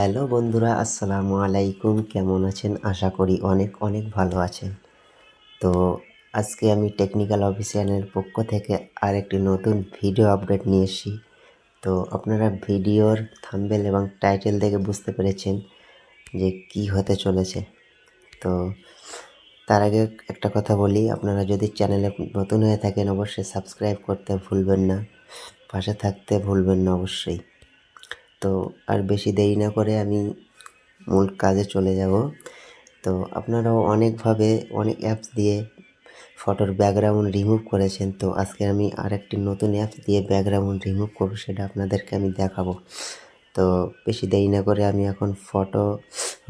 Hello বন্ধুরা, আসসালামু আলাইকুম। কেমন আছেন? আশা করি অনেক অনেক ভালো আছেন। তো আজকে আমি টেকনিক্যাল অফিসিয়ালের পক্ষ থেকে আরেকটি নতুন ভিডিও আপডেট নিয়ে এসেছি। তো আপনারা ভিডিওর থাম্বনেল এবং টাইটেল দেখে বুঝতে পেরেছেন যে কি হতে চলেছে। তো তার আগে একটা কথা বলি, আপনারা যদি চ্যানেলে নতুন হয়ে থাকেন অবশ্যই সাবস্ক্রাইব করতে ভুলবেন না, পাশে থাকতে ভুলবেন না অবশ্যই। তো আর বেশি দেরি না করে আমি মূল কাজে চলে যাব। তো আপনারাও অনেক অ্যাপস দিয়ে ফটোর ব্যাকগ্রাউন্ড রিমুভ করেছেন। তো আজকে আমি আরেকটি নতুন অ্যাপস দিয়ে ব্যাকগ্রাউন্ড রিমুভ করব, সেটা আপনাদেরকে আমি দেখাবো। তো বেশি দেরি না করে আমি এখন ফটো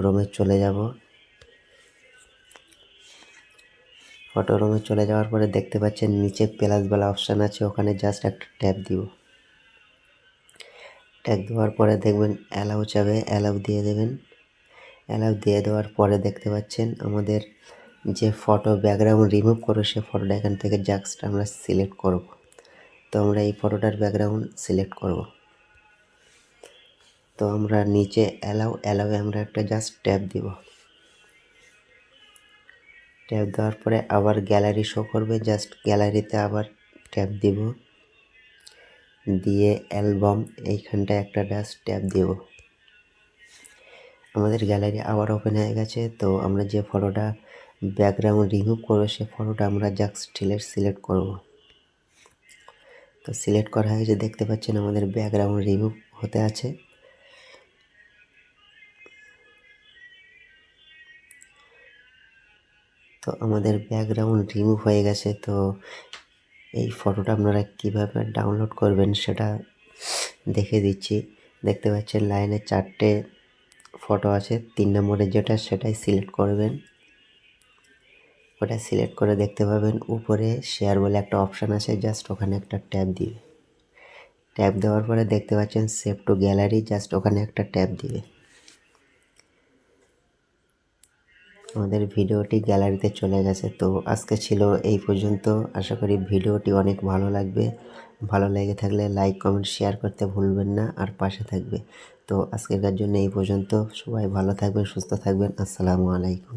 রুমে চলে যাব। ফটো রুমে চলে যাওয়ার পরে দেখতে পাচ্ছেন নিচে প্লাস বলা অপশান আছে, ওখানে জাস্ট একটা ট্যাপ দিব। ট্যাপ দেওয়ার পরে দেখবেন অ্যালাউ চাবে, অ্যালাউ দিয়ে দেবেন। অ্যালাউ দিয়ে দেওয়ার পরে দেখতে পাচ্ছেন আমাদের যে ফটো ব্যাকগ্রাউন্ড রিমুভ করো সে ফটোটা এখান থেকে জাস্ট আমরা সিলেক্ট করব। তো আমরা এই ফটোটার ব্যাকগ্রাউন্ড সিলেক্ট করব। তো আমরা নিচে অ্যালাউয়ে আমরা একটা জাস্ট ট্যাপ দিব। ট্যাপ দেওয়ার পরে আবার গ্যালারি শো করবে, জাস্ট গ্যালারিতে আবার ট্যাপ দিব, দিয়ে অ্যালবাম এইখানটায় একটা জাস্ট ট্যাপ দিব। আমাদের গ্যালারি আবার ওপেন হয়ে গেছে। তো আমরা যে ফটোটা ব্যাকগ্রাউন্ড রিমুভ করবো সে ফটোটা আমরা জাস্ট সিলেক্ট করব। তো সিলেক্ট করা হয়েছে, দেখতে পাচ্ছেন আমাদের ব্যাকগ্রাউন্ড রিমুভ হতে আছে। তো আমাদের ব্যাকগ্রাউন্ড রিমুভ হয়ে গেছে। তো এই ফটোটা আপনারা কীভাবে ডাউনলোড করবেন সেটা দেখে দিচ্ছি। দেখতে পাচ্ছেন লাইনে 4টে ফটো আছে, 3 নম্বরে যেটা সেটাই সিলেক্ট করবেন। ওটা সিলেক্ট করে দেখতে পাবেন উপরে শেয়ার বলে একটা অপশান আছে, জাস্ট ওখানে একটা ট্যাপ দিবে। ট্যাপ দেওয়ার পরে দেখতে পাচ্ছেন সেভ টু গ্যালারি, জাস্ট ওখানে একটা ট্যাপ দিবে। আমাদের ভিডিওটি গ্যালারিতে চলে গেছে। তো আজকে ছিল এই পর্যন্ত। আশা করি ভিডিওটি অনেক ভালো লাগবে। ভালো লেগে থাকলে লাইক কমেন্ট শেয়ার করতে ভুলবেন না, আর পাশে থাকবে। তো আজকের জন্য এই পর্যন্ত। সবাই ভালো থাকবেন, সুস্থ থাকবেন। আসসালামু আলাইকুম।